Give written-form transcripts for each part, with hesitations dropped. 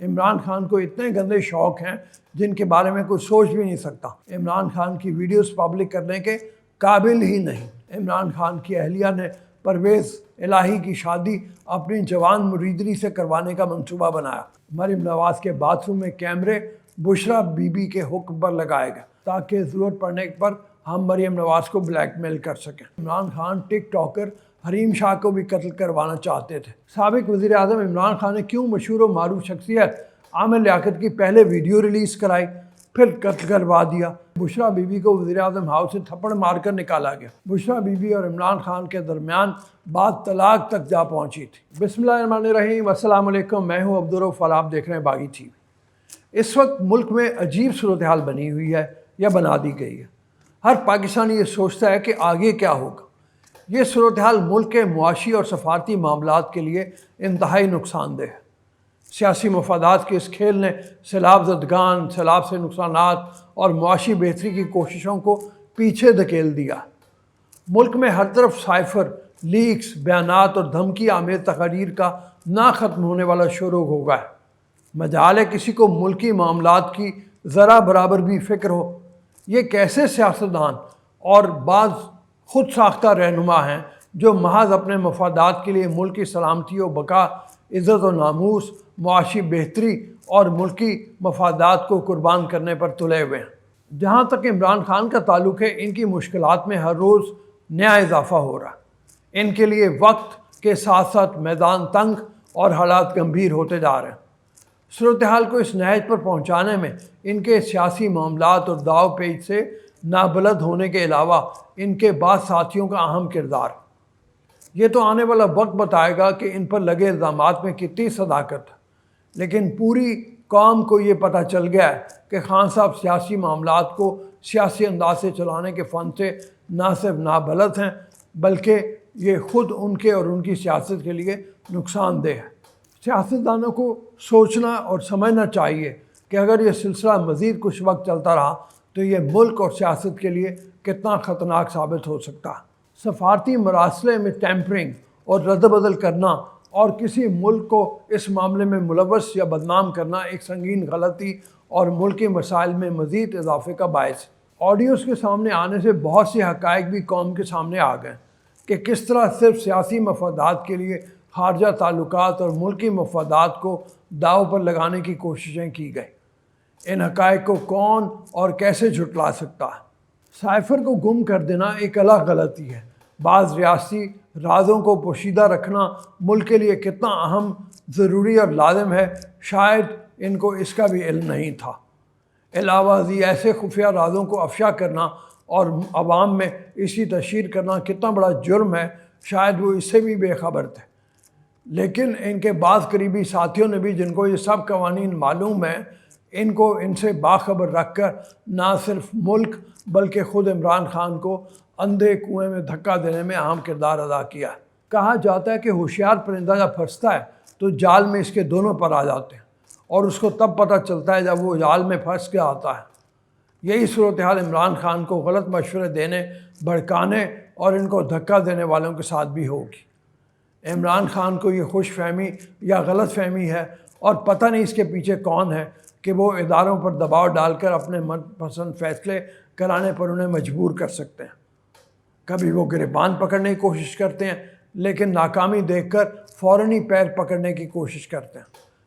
عمران خان کو اتنے گندے شوق ہیں جن کے بارے میں کوئی سوچ بھی نہیں سکتا۔ عمران خان کی ویڈیوز پبلک کرنے کے قابل ہی نہیں۔ عمران خان کی اہلیہ نے پرویز الہی کی شادی اپنی جوان مریدری سے کروانے کا منصوبہ بنایا۔ مریم نواز کے باتھ روم میں کیمرے بشریٰ بی بی کے حکم پر لگائے گئے تاکہ ضرورت پڑنے پر ہم مریم نواز کو بلیک میل کر سکیں۔ عمران خان ٹک ٹاکر حریم شاہ کو بھی قتل کروانا چاہتے تھے۔ سابق وزیر اعظم عمران خان نے کیوں مشہور و معروف شخصیت عامر لیاقت کی پہلے ویڈیو ریلیز کرائی پھر قتل کروا دیا؟ بشریٰ بی بی کو وزیر اعظم ہاؤس سے تھپڑ مار کر نکالا گیا۔ بشریٰ بی بی اور عمران خان کے درمیان بات طلاق تک جا پہنچی تھی۔ بسم اللہ الرحمن الرحیم، السلام علیکم، میں ہوں عبدالرؤف اور آپ دیکھ رہے ہیں باغی ٹی وی۔ اس وقت ملک میں عجیب صورتحال بنی ہوئی ہے یا بنا دی گئی ہے۔ ہر پاکستانی یہ سوچتا ہے کہ آگے کیا ہوگا۔ یہ صورتحال ملک کے معاشی اور سفارتی معاملات کے لیے انتہائی نقصان دہ ہے۔ سیاسی مفادات کے اس کھیل نے سیلاب زدگان، سیلاب سے نقصانات اور معاشی بہتری کی کوششوں کو پیچھے دھکیل دیا۔ ملک میں ہر طرف سائفر، لیکس، بیانات اور دھمکی آمیز تقاریر کا نہ ختم ہونے والا شروع ہو گیا ہے۔ مجال ہے کسی کو ملکی معاملات کی ذرا برابر بھی فکر ہو۔ یہ کیسے سیاستدان اور بعض خود ساختہ رہنما ہیں جو محض اپنے مفادات کے لیے ملک کی سلامتی و بقا، عزت و ناموس، معاشی بہتری اور ملکی مفادات کو قربان کرنے پر تلے ہوئے ہیں۔ جہاں تک عمران خان کا تعلق ہے، ان کی مشکلات میں ہر روز نیا اضافہ ہو رہا ہے۔ ان کے لیے وقت کے ساتھ ساتھ میدان تنگ اور حالات گمبھیر ہوتے جا رہے ہیں۔ صورتحال کو اس نہج پر پہنچانے میں ان کے سیاسی معاملات اور داؤ پیچ سے نابلد ہونے کے علاوہ ان کے بعض ساتھیوں کا اہم کردار۔ یہ تو آنے والا وقت بتائے گا کہ ان پر لگے الزامات میں کتنی صداقت ہے، لیکن پوری قوم کو یہ پتہ چل گیا ہے کہ خان صاحب سیاسی معاملات کو سیاسی انداز سے چلانے کے فن سے نہ صرف نابلد ہیں بلکہ یہ خود ان کے اور ان کی سیاست کے لیے نقصان دہ ہے۔ سیاستدانوں کو سوچنا اور سمجھنا چاہیے کہ اگر یہ سلسلہ مزید کچھ وقت چلتا رہا تو یہ ملک اور سیاست کے لیے کتنا خطرناک ثابت ہو سکتا ہے۔ سفارتی مراسلے میں ٹیمپرنگ اور رد بدل کرنا اور کسی ملک کو اس معاملے میں ملوث یا بدنام کرنا ایک سنگین غلطی اور ملکی مسائل میں مزید اضافے کا باعث ہے۔ آڈیوز کے سامنے آنے سے بہت سے حقائق بھی قوم کے سامنے آ گئے کہ کس طرح صرف سیاسی مفادات کے لیے خارجہ تعلقات اور ملکی مفادات کو داؤ پر لگانے کی کوششیں کی گئی۔ ان حقائق کو کون اور کیسے جھٹلا سکتا ہے؟ سائفر کو گم کر دینا ایک الگ غلطی ہے۔ بعض ریاستی رازوں کو پوشیدہ رکھنا ملک کے لیے کتنا اہم، ضروری اور لازم ہے، شاید ان کو اس کا بھی علم نہیں تھا۔ علاوہ ازیں ایسے خفیہ رازوں کو افشا کرنا اور عوام میں اسی تشہیر کرنا کتنا بڑا جرم ہے، شاید وہ اس سے بھی بے خبر تھے۔ لیکن ان کے بعض قریبی ساتھیوں نے بھی، جن کو یہ سب قوانین معلوم ہیں، ان کو ان سے باخبر رکھ کر نہ صرف ملک بلکہ خود عمران خان کو اندھے کنویں میں دھکا دینے میں اہم کردار ادا کیا ہے۔ کہا جاتا ہے کہ ہوشیار پرندہ جب پھنستا ہے تو جال میں اس کے دونوں پر آ جاتے ہیں اور اس کو تب پتہ چلتا ہے جب وہ جال میں پھنس کے آتا ہے۔ یہی صورتحال عمران خان کو غلط مشورے دینے، بھڑکانے اور ان کو دھکا دینے والوں کے ساتھ بھی ہوگی۔ عمران خان کو یہ خوش فہمی یا غلط فہمی ہے اور پتہ نہیں اس کے پیچھے کون ہے کہ وہ اداروں پر دباؤ ڈال کر اپنے من پسند فیصلے کرانے پر انہیں مجبور کر سکتے ہیں۔ کبھی وہ گریبان پکڑنے کی کوشش کرتے ہیں لیکن ناکامی دیکھ کر فوراً ہی پیر پکڑنے کی کوشش کرتے ہیں،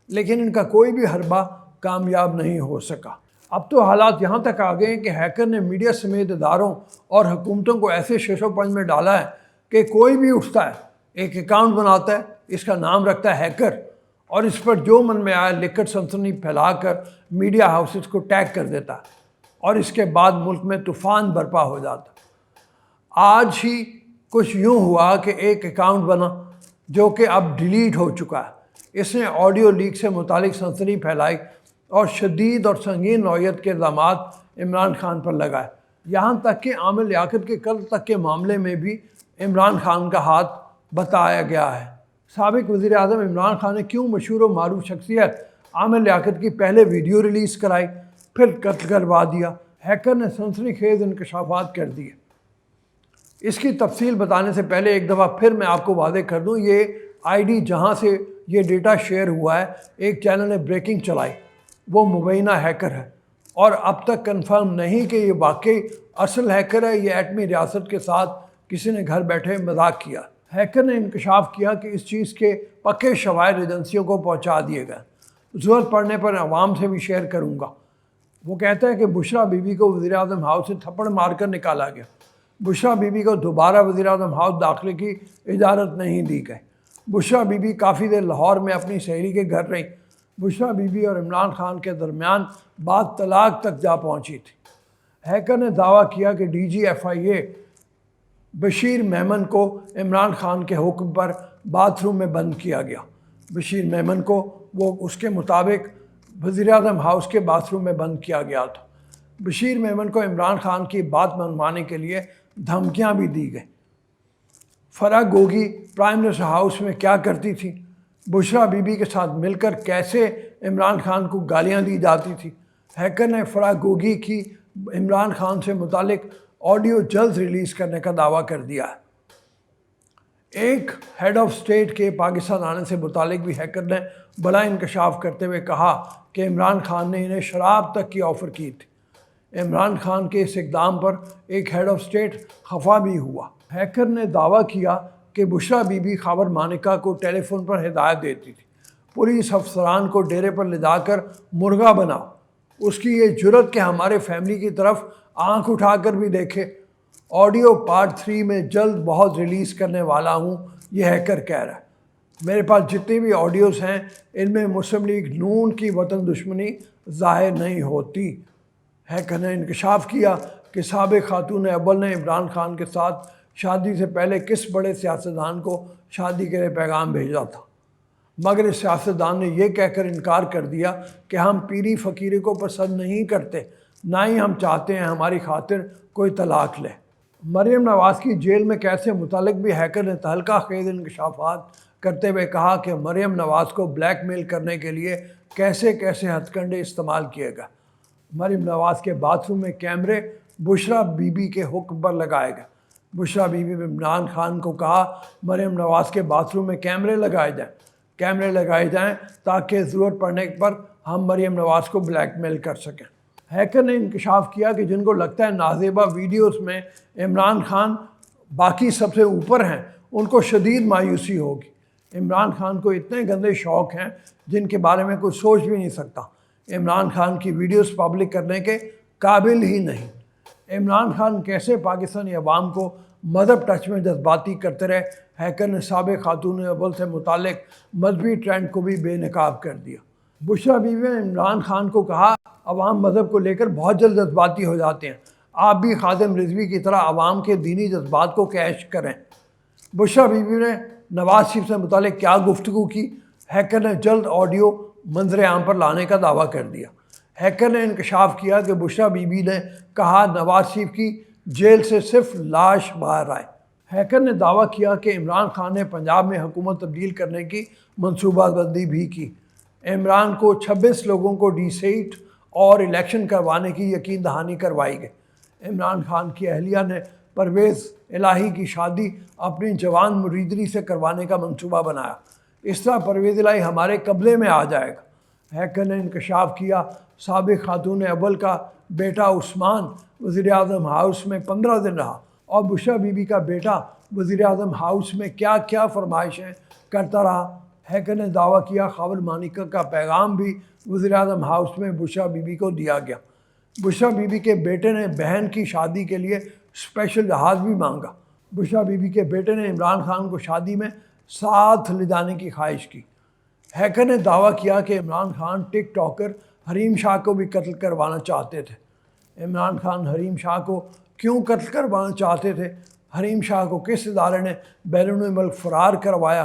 لیکن ان کا کوئی بھی حربہ کامیاب نہیں ہو سکا۔ اب تو حالات یہاں تک آ گئے ہیں کہ ہیکر نے میڈیا سمیت اداروں اور حکومتوں کو ایسے شش و پنج میں ڈالا ہے کہ کوئی بھی اٹھتا ہے، ایک اکاؤنٹ بناتا ہے، اس کا نام رکھتا ہے ہیکر، اور اس پر جو من میں آیا لکھ کر سنسنی پھیلا کر میڈیا ہاؤسز کو ٹیگ کر دیتا ہے، اور اس کے بعد ملک میں طوفان برپا ہو جاتا۔ آج ہی کچھ یوں ہوا کہ ایک اکاؤنٹ بنا جو کہ اب ڈیلیٹ ہو چکا ہے۔ اس نے آڈیو لیک سے متعلق سنسنی پھیلائی اور شدید اور سنگین نوعیت کے الزامات عمران خان پر لگائے۔ یہاں تک کہ عامر لیاقت کے قتل تک کے معاملے میں بھی عمران خان کا ہاتھ بتایا گیا ہے۔ سابق وزیر اعظم عمران خان نے کیوں مشہور و معروف شخصیت عامر لیاقت کی پہلے ویڈیو ریلیز کرائی پھر قتل کروا دیا؟ ہیکر نے سنسنی خیز انکشافات کر دیے۔ اس کی تفصیل بتانے سے پہلے ایک دفعہ پھر میں آپ کو واضح کر دوں، یہ آئی ڈی جہاں سے یہ ڈیٹا شیئر ہوا ہے، ایک چینل نے بریکنگ چلائی، وہ مبینہ ہیکر ہے اور اب تک کنفرم نہیں کہ یہ واقعی اصل ہیکر ہے، یہ ایٹمی ریاست کے ساتھ کسی نے گھر بیٹھے مذاق کیا۔ ہیکر نے انکشاف کیا کہ اس چیز کے پکے شواہد ایجنسیوں کو پہنچا دیے گئے، ضرورت پڑنے پر عوام سے بھی شیئر کروں گا۔ وہ کہتا ہے کہ بشریٰ بی بی کو وزیر اعظم ہاؤس سے تھپڑ مار کر نکالا گیا۔ بشریٰ بی بی کو دوبارہ وزیر اعظم ہاؤس داخلے کی اجازت نہیں دی گئی۔ بشریٰ بی بی کافی دیر لاہور میں اپنی سہیلی کے گھر رہیں۔ بشریٰ بی بی اور عمران خان کے درمیان بات طلاق تک جا پہنچی تھی۔ ہیکر نے دعویٰ کیا کہ ڈی جی ایف آئی اے بشیر میمن کو عمران خان کے حکم پر باتھ روم میں بند کیا گیا۔ بشیر میمن کو اس کے مطابق وزیر اعظم ہاؤس کے باتھ روم میں بند کیا گیا تھا۔ بشیر میمن کو عمران خان کی بات منوانے کے لیے دھمکیاں بھی دی گئیں۔ فرح گوگی پرائم منسٹر ہاؤس میں کیا کرتی تھی؟ بشریٰ بی بی کے ساتھ مل کر کیسے عمران خان کو گالیاں دی جاتی تھی؟ ہیکر نے فرح گوگی کی عمران خان سے متعلق آڈیو جلد ریلیز کرنے کا دعویٰ کر دیا ہے۔ ایک ہیڈ آف اسٹیٹ کے پاکستان آنے سے متعلق بھی ہیکر نے بڑا انکشاف کرتے ہوئے کہا کہ عمران خان نے انہیں شراب تک کی آفر کی تھی۔ عمران خان کے اس اقدام پر ایک ہیڈ آف اسٹیٹ خفا بھی ہوا۔ ہیکر نے دعویٰ کیا کہ بشریٰ بی بی خاور مانیکا کو ٹیلی فون پر ہدایت دیتی تھی، پولیس افسران کو ڈیرے پر لے جا کر مرغا بناؤ۔ اس کی یہ جرت کہ ہمارے فیملی کی طرف آنکھ اٹھا کر بھی دیکھے۔ آڈیو پارٹ 3 میں جلد بہت ریلیز کرنے والا ہوں، یہ ہیکر کہہ رہا ہے۔ میرے پاس جتنی بھی آڈیوز ہیں ان میں مسلم لیگ نون کی وطن دشمنی ظاہر نہیں ہوتی۔ ہیکر نے انکشاف کیا کہ سابق خاتون اول نے عمران خان کے ساتھ شادی سے پہلے کس بڑے سیاستدان کو شادی کے لیے پیغام بھیجا تھا، مگر اس سیاستدان نے یہ کہہ کر انکار کر دیا کہ ہم پیری فقیری کو پسند نہیں کرتے، نہ ہی ہم چاہتے ہیں ہماری خاطر کوئی طلاق لے۔ مریم نواز کی جیل میں قید سے متعلق بھی ہیکر نے تہلکہ خیز انکشافات کرتے ہوئے کہا کہ مریم نواز کو بلیک میل کرنے کے لیے کیسے کیسے ہتھ کنڈے استعمال کیے گئے۔ مریم نواز کے باتھ روم میں کیمرے بشریٰ بی بی کے حکم پر لگائے گئے۔ بشریٰ بی بی نے عمران خان کو کہا مریم نواز کے باتھ روم میں کیمرے لگائے جائیں تاکہ ضرورت پڑنے پر ہم مریم نواز کو بلیک میل کر سکیں۔ ہیکر نے انکشاف کیا کہ جن کو لگتا ہے نازیبہ ویڈیوز میں عمران خان باقی سب سے اوپر ہیں، ان کو شدید مایوسی ہوگی۔ عمران خان کو اتنے گندے شوق ہیں جن کے بارے میں کوئی سوچ بھی نہیں سکتا۔ عمران خان کی ویڈیوز پبلک کرنے کے قابل ہی نہیں۔ عمران خان کیسے پاکستانی عوام کو مذہب ٹچ میں جذباتی کرتے رہے؟ ہیکر نے سابق خاتون اول سے متعلق مذہبی ٹرینڈ کو بھی بے نقاب کر دیا۔ بشریٰ بی بی نے عمران خان کو کہا عوام مذہب کو لے کر بہت جلد جذباتی ہو جاتے ہیں، آپ بھی خادم رضوی کی طرح عوام کے دینی جذبات کو کیش کریں۔ بشریٰ بی بی نے نواز شریف سے متعلق کیا گفتگو کی؟ ہیکر نے جلد آڈیو منظر عام پر لانے کا دعویٰ کر دیا۔ ہیکر نے انکشاف کیا کہ بشریٰ بی بی نے کہا نواز شریف کی جیل سے صرف لاش باہر آئے۔ ہیکر نے دعویٰ کیا کہ عمران خان نے پنجاب میں حکومت تبدیل کرنے کی منصوبہ بندی بھی کی۔ عمران کو 26 لوگوں کو ڈی سیٹ اور الیکشن کروانے کی یقین دہانی کروائی گئی۔ عمران خان کی اہلیہ نے پرویز الہی کی شادی اپنی جوان مریدری سے کروانے کا منصوبہ بنایا، اس طرح پرویز الہی ہمارے قبضے میں آ جائے گا۔ ہیکر نے انکشاف کیا سابق خاتون اول کا بیٹا عثمان وزیر اعظم ہاؤس میں 15 دن رہا اور بشریٰ بی بی کا بیٹا وزیر اعظم ہاؤس میں کیا کیا فرمائشیں کرتا رہا۔ ہیکر نے دعویٰ کیا خاور مانیکا کا پیغام بھی وزیر اعظم ہاؤس میں بشریٰ بی بی کو دیا گیا۔ بشریٰ بی بی کے بیٹے نے بہن کی شادی کے لیے اسپیشل جہاز بھی مانگا۔ بشریٰ بی بی کے بیٹے نے عمران خان کو شادی میں ساتھ لے جانے کی خواہش کی۔ ہیکر نے دعویٰ کیا کہ عمران خان ٹک ٹاکر حریم شاہ کو بھی قتل کروانا چاہتے تھے۔ عمران خان حریم شاہ کو کیوں قتل کروانا چاہتے تھے؟ حریم شاہ کو کس ادارے نے بیرون ملک فرار کروایا؟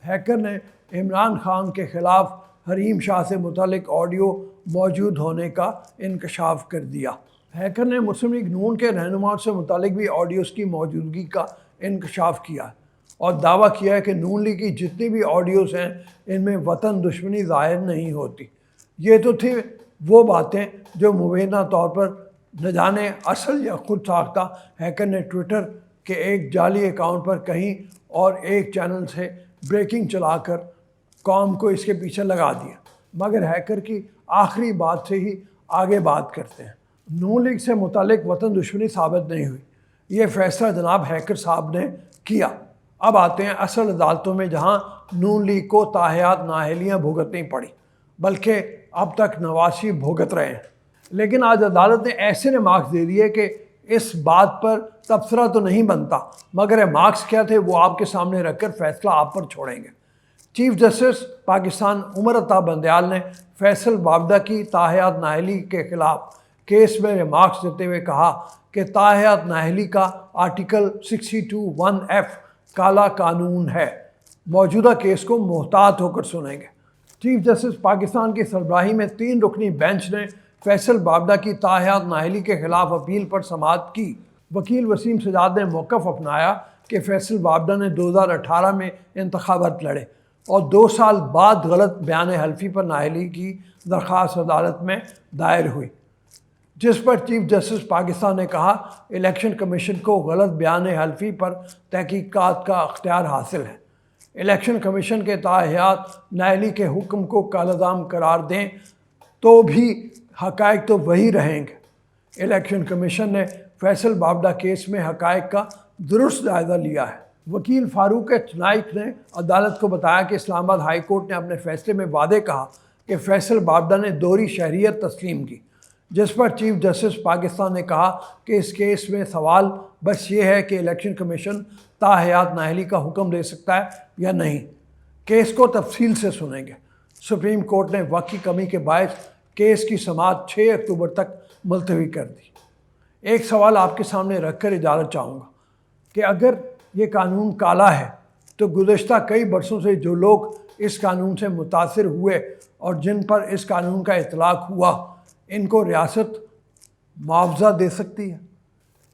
ہیکر نے عمران خان کے خلاف حریم شاہ سے متعلق آڈیو موجود ہونے کا انکشاف کر دیا۔ ہیکر نے مسلم لیگ نون کے رہنماؤں سے متعلق بھی آڈیوز کی موجودگی کا انکشاف کیا ہے اور دعویٰ کیا ہے کہ نون لیگ کی جتنی بھی آڈیوز ہیں ان میں وطن دشمنی ظاہر نہیں ہوتی۔ یہ تو تھی وہ باتیں جو مبینہ طور پر نہ جانے اصل یا خود ساختہ ہیکر نے ٹویٹر کے ایک جعلی اکاؤنٹ پر کہیں اور ایک چینل سے بریکنگ چلا کر قوم کو اس کے پیچھے لگا دیا، مگر ہیکر کی آخری بات سے ہی آگے بات کرتے ہیں۔ نون لیگ سے متعلق وطن دشمنی ثابت نہیں ہوئی، یہ فیصلہ جناب ہیکر صاحب نے کیا۔ اب آتے ہیں اصل عدالتوں میں، جہاں نون لیگ کو تاحیات نااہلیاں بھگتنی پڑی، بلکہ اب تک نواز شریف بھگت رہے ہیں۔ لیکن آج عدالت نے ایسے ریمارکس دے دیے کہ اس بات پر تبصرہ تو نہیں بنتا، مگر ریمارکس کیا تھے وہ آپ کے سامنے رکھ کر فیصلہ آپ پر چھوڑیں گے۔ چیف جسٹس پاکستان عمر عطا بندیال نے فیصل بابڈا کی تاحیات نااہلی کے خلاف کیس میں ریمارکس دیتے ہوئے کہا کہ تاحیات نااہلی کا آرٹیکل 62(1)(f) کالا قانون ہے۔ موجودہ کیس کو محتاط ہو کر سنیں گے۔ چیف جسٹس پاکستان کی سربراہی میں 3 رکنی بینچ نے فیصل بابڈا کی تاحیات نااہلی کے خلاف اپیل پر سماعت کی۔ وکیل وسیم سجاد نے موقف اپنایا کہ فیصل بابڈا نے 2018 میں انتخابات لڑے اور 2 سال بعد غلط بیان حلفی پر نااہلی کی درخواست عدالت میں دائر ہوئی، جس پر چیف جسٹس پاکستان نے کہا الیکشن کمیشن کو غلط بیان حلفی پر تحقیقات کا اختیار حاصل ہے۔ الیکشن کمیشن کے تاحیات نااہلی کے حکم کو کالعدم قرار دیں تو بھی حقائق تو وہی رہیں گے۔ الیکشن کمیشن نے فیصل بابڈا کیس میں حقائق کا درست جائزہ لیا ہے۔ وکیل فاروق چنائک نے عدالت کو بتایا کہ اسلام آباد ہائی کورٹ نے اپنے فیصلے میں واضح کہا کہ فیصل بابڈا نے دوہری شہریت تسلیم کی، جس پر چیف جسٹس پاکستان نے کہا کہ اس کیس میں سوال بس یہ ہے کہ الیکشن کمیشن تاحیات نااہلی کا حکم دے سکتا ہے یا نہیں۔ کیس کو تفصیل سے سنیں گے۔ سپریم کورٹ نے وقت کی کمی کے باعث کیس کی سماعت 6 اکتوبر تک ملتوی کر دی۔ ایک سوال آپ کے سامنے رکھ کر اجازت چاہوں گا کہ اگر یہ قانون کالا ہے تو گزشتہ کئی برسوں سے جو لوگ اس قانون سے متاثر ہوئے اور جن پر اس قانون کا اطلاق ہوا، ان کو ریاست معاوضہ دے سکتی ہے؟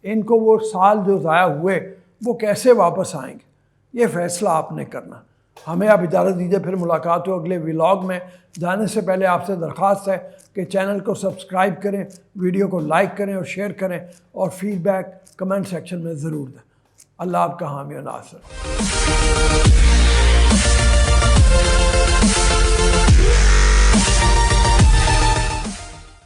ان کو وہ سال جو ضائع ہوئے وہ کیسے واپس آئیں گے؟ یہ فیصلہ آپ نے کرنا۔ ہمیں اب اجازت دیجیے، پھر ملاقات ہو اگلے ولاگ میں۔ جانے سے پہلے آپ سے درخواست ہے کہ چینل کو سبسکرائب کریں، ویڈیو کو لائک کریں اور شیئر کریں، اور فیڈ بیک کمنٹ سیکشن میں ضرور دیں۔ اللہ آپ کا حامی و ناصر۔